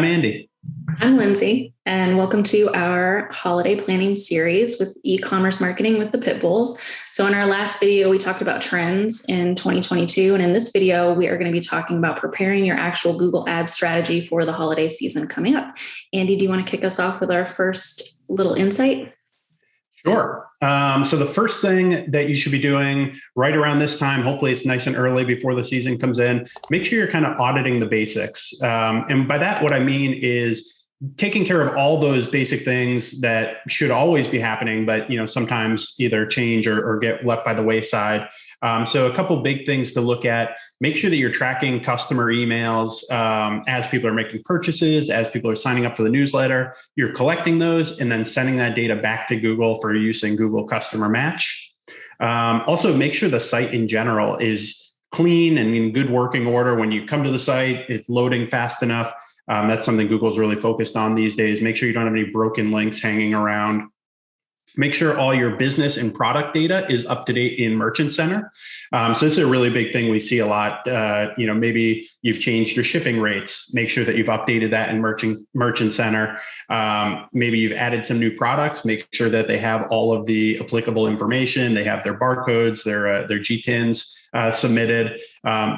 I'm Andy. I'm Lindsay, and welcome to our holiday planning series with e-commerce marketing with the Pitbulls. So in our last video, we talked about trends in 2022. And in this video, we are going to be talking about preparing your actual Google Ads strategy for the holiday season coming up. Andy, do you want to kick us off with our first little insight? Sure. So the first thing that you should be doing right around this time, hopefully it's nice and early before the season comes in, make sure you're kind of auditing the basics. And by that, what I mean is taking care of all those basic things that should always be happening, but sometimes either change or get left by the wayside. So a couple big things to look at: make sure that you're tracking customer emails as people are making purchases, as people are signing up for the newsletter. You're collecting those and then sending that data back to Google for use in Google Customer Match. Also, make sure the site in general is clean and in good working order. When you come to the site, it's loading fast enough. That's something Google's really focused on these days. Make sure you don't have any broken links hanging around. Make sure all your business and product data is up to date in Merchant Center. So this is a really big thing we see a lot. Maybe you've changed your shipping rates. Make sure that you've updated that in Merchant Center. Maybe you've added some new products. Make sure that they have all of the applicable information. They have their barcodes, their GTINs submitted.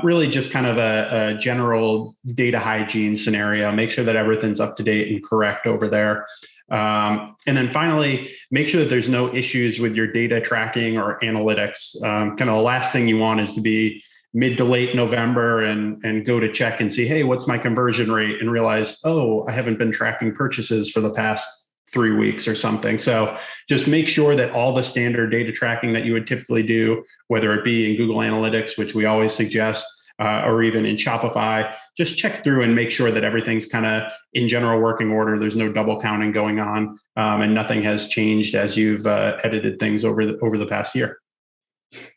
Really just kind of a general data hygiene scenario. Make sure that everything's up to date and correct over there. And then finally, make sure that there's no issues with your data tracking or analytics. Kind of the last thing you want is to be mid to late November and go to check and see, hey, what's my conversion rate? And realize, oh, I haven't been tracking purchases for the past 3 weeks or something. So just make sure that all the standard data tracking that you would typically do, whether it be in Google Analytics, which we always suggest, or even in Shopify, just check through and make sure that everything's kind of in general working order. There's no double counting going on, and nothing has changed as you've edited things over the past year.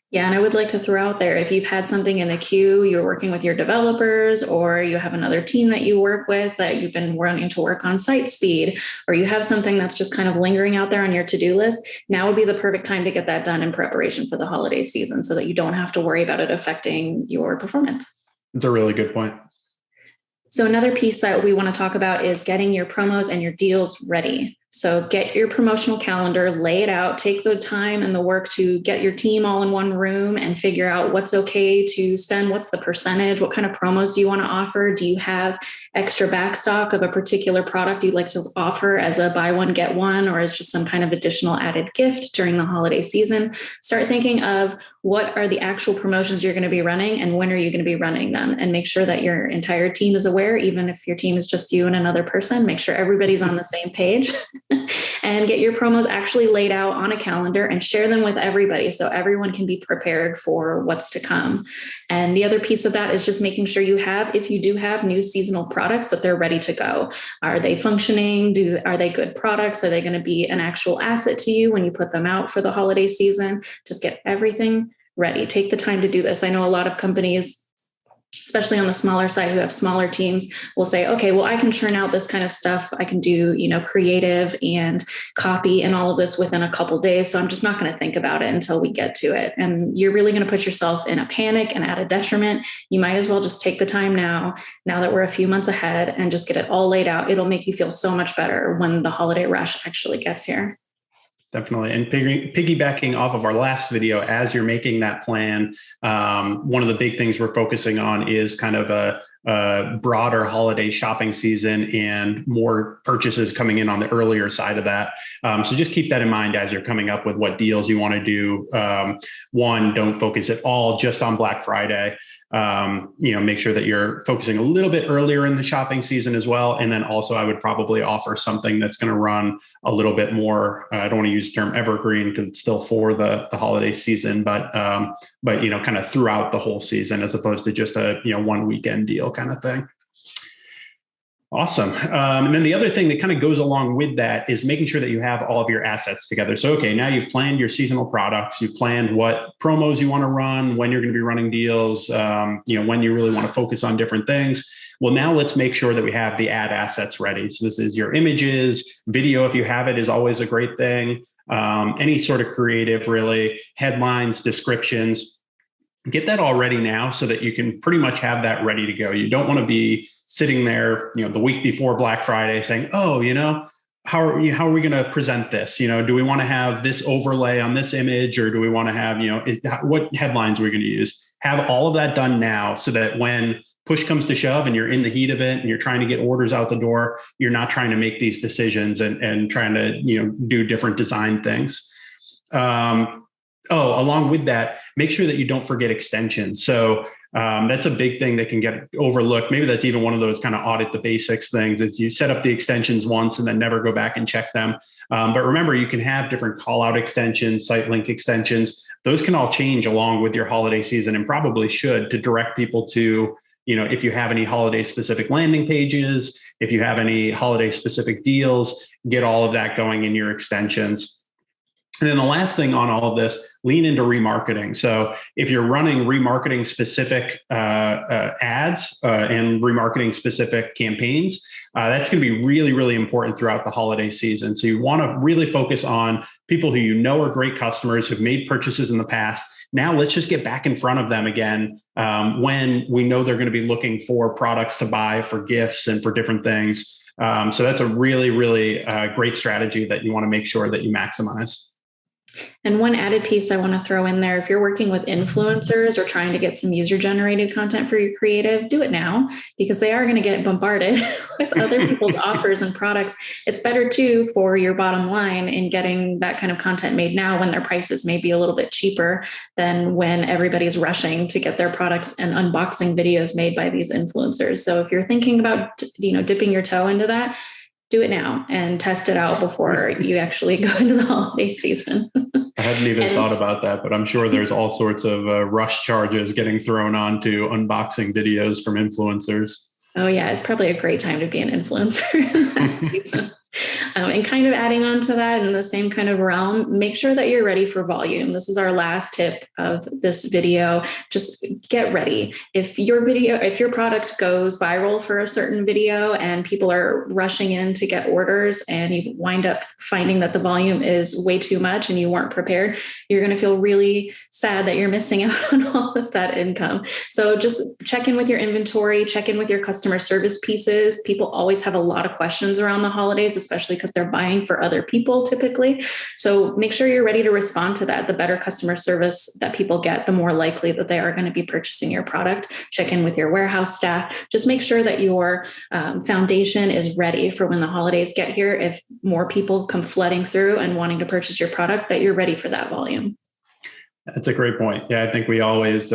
Yeah, and I would like to throw out there, if you've had something in the queue, you're working with your developers, or you have another team that you work with that you've been wanting to work on site speed, or you have something that's just kind of lingering out there on your to-do list, now would be the perfect time to get that done in preparation for the holiday season so that you don't have to worry about it affecting your performance. That's a really good point. So another piece that we want to talk about is getting your promos and your deals ready. So get your promotional calendar, lay it out, take the time and the work to get your team all in one room and figure out what's okay to spend, what's the percentage, what kind of promos do you want to offer? Do you have extra backstock of a particular product you'd like to offer as a buy one, get one, or as just some kind of additional added gift during the holiday season? Start thinking of what are the actual promotions you're going to be running and when are you going to be running them, and make sure that your entire team is aware. Even if your team is just you and another person, make sure everybody's on the same page. And get your promos actually laid out on a calendar and share them with everybody so everyone can be prepared for what's to come. And the other piece of that is just making sure you have, if you do have new seasonal products, that they're ready to go. Are they functioning? Are they good products? Are they going to be an actual asset to you when you put them out for the holiday season? Just get everything ready. Take the time to do this. I know a lot of companies, especially on the smaller side who have smaller teams, will say, okay, well, I can churn out this kind of stuff. I can do, creative and copy and all of this within a couple days. So I'm just not going to think about it until we get to it. And you're really going to put yourself in a panic and at a detriment. You might as well just take the time now that we're a few months ahead, and just get it all laid out. It'll make you feel so much better when the holiday rush actually gets here. Definitely. And piggybacking off of our last video, as you're making that plan, one of the big things we're focusing on is kind of a broader holiday shopping season and more purchases coming in on the earlier side of that. So just keep that in mind as you're coming up with what deals you want to do. One, don't focus at all just on Black Friday. Make sure that you're focusing a little bit earlier in the shopping season as well. And then also I would probably offer something that's going to run a little bit more, I don't want to use the term evergreen because it's still for the holiday season, but kind of throughout the whole season, as opposed to just a, one weekend deal kind of thing. Awesome. And then the other thing that kind of goes along with that is making sure that you have all of your assets together. So, okay, now you've planned your seasonal products, you've planned what promos you want to run, when you're going to be running deals, when you really want to focus on different things. Well, now let's make sure that we have the ad assets ready. So this is your images, video, if you have it, is always a great thing. Any sort of creative, really, headlines, descriptions. get that all ready now so that you can pretty much have that ready to go. You don't want to be sitting there, the week before Black Friday saying, oh, how are we going to present this? Do we want to have this overlay on this image, or do we want to have, what headlines are we going to use? Have all of that done now so that when push comes to shove and you're in the heat of it and you're trying to get orders out the door, you're not trying to make these decisions and trying to, do different design things. Along with that, make sure that you don't forget extensions. So that's a big thing that can get overlooked. Maybe that's even one of those kind of audit the basics things, is you set up the extensions once and then never go back and check them. But remember, you can have different call out extensions, site link extensions. Those can all change along with your holiday season, and probably should, to direct people to, if you have any holiday specific landing pages, if you have any holiday specific deals, get all of that going in your extensions. And then the last thing on all of this, lean into remarketing. So if you're running remarketing specific ads and remarketing specific campaigns, that's going to be really, really important throughout the holiday season. So you want to really focus on people who are great customers, who've made purchases in the past. Now let's just get back in front of them again when we know they're going to be looking for products to buy for gifts and for different things. So that's a really, really great strategy that you want to make sure that you maximize. And one added piece I want to throw in there, if you're working with influencers or trying to get some user-generated content for your creative, do it now, because they are going to get bombarded with other people's offers and products. It's better too for your bottom line in getting that kind of content made now when their prices may be a little bit cheaper than when everybody's rushing to get their products and unboxing videos made by these influencers. So if you're thinking about, dipping your toe into that, do it now and test it out before you actually go into the holiday season. I hadn't even thought about that, but I'm sure there's all sorts of rush charges getting thrown onto unboxing videos from influencers. Oh yeah, it's probably a great time to be an influencer in that season. And kind of adding on to that in the same kind of realm, make sure that you're ready for volume. This is our last tip of this video. Just get ready. If your product goes viral for a certain video and people are rushing in to get orders and you wind up finding that the volume is way too much and you weren't prepared, you're going to feel really sad that you're missing out on all of that income. So just check in with your inventory, check in with your customer service pieces. People always have a lot of questions around the holidays, especially because they're buying for other people typically. So make sure you're ready to respond to that. The better customer service that people get, the more likely that they are going to be purchasing your product. Check in with your warehouse staff. Just make sure that your foundation is ready for when the holidays get here. If more people come flooding through and wanting to purchase your product, that you're ready for that volume. That's a great point. Yeah, I think we always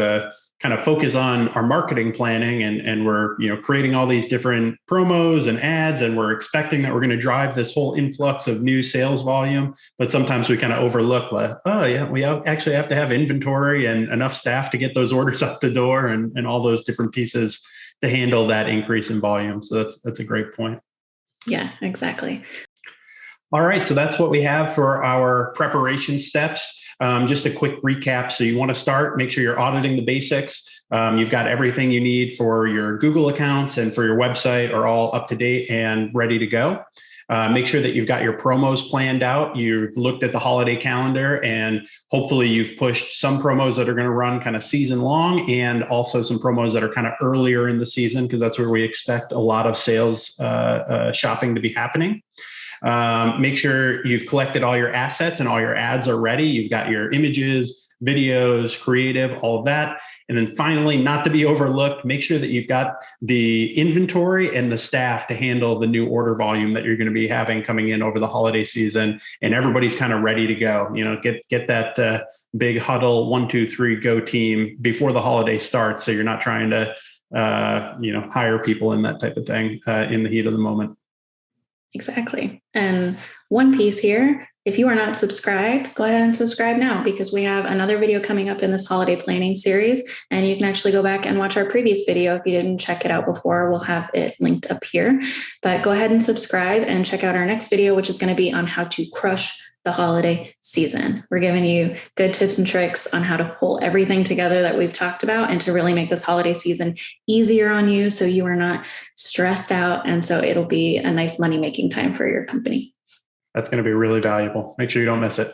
kind of focus on our marketing planning and we're, creating all these different promos and ads, and we're expecting that we're going to drive this whole influx of new sales volume. But sometimes we kind of overlook, we actually have to have inventory and enough staff to get those orders out the door and all those different pieces to handle that increase in volume. So that's a great point. Yeah, exactly. All right. So that's what we have for our preparation steps. Just a quick recap. So you want to start, make sure you're auditing the basics. You've got everything you need for your Google accounts and for your website are all up to date and ready to go. Make sure that you've got your promos planned out. You've looked at the holiday calendar and hopefully you've pushed some promos that are going to run kind of season long and also some promos that are kind of earlier in the season, because that's where we expect a lot of sales shopping to be happening. Make sure you've collected all your assets and all your ads are ready. You've got your images, videos, creative, all of that. And then finally, not to be overlooked, make sure that you've got the inventory and the staff to handle the new order volume that you're going to be having coming in over the holiday season. And everybody's kind of ready to go. Get that big huddle 1, 2, 3 go team before the holiday starts. So you're not trying to hire people and that type of thing in the heat of the moment. Exactly. And one piece here, if you are not subscribed, go ahead and subscribe now, because we have another video coming up in this holiday planning series, and you can actually go back and watch our previous video. If you didn't check it out before, we'll have it linked up here, but go ahead and subscribe and check out our next video, which is going to be on how to crush the holiday season. We're giving you good tips and tricks on how to pull everything together that we've talked about and to really make this holiday season easier on you so you are not stressed out. And so it'll be a nice money-making time for your company. That's going to be really valuable. Make sure you don't miss it.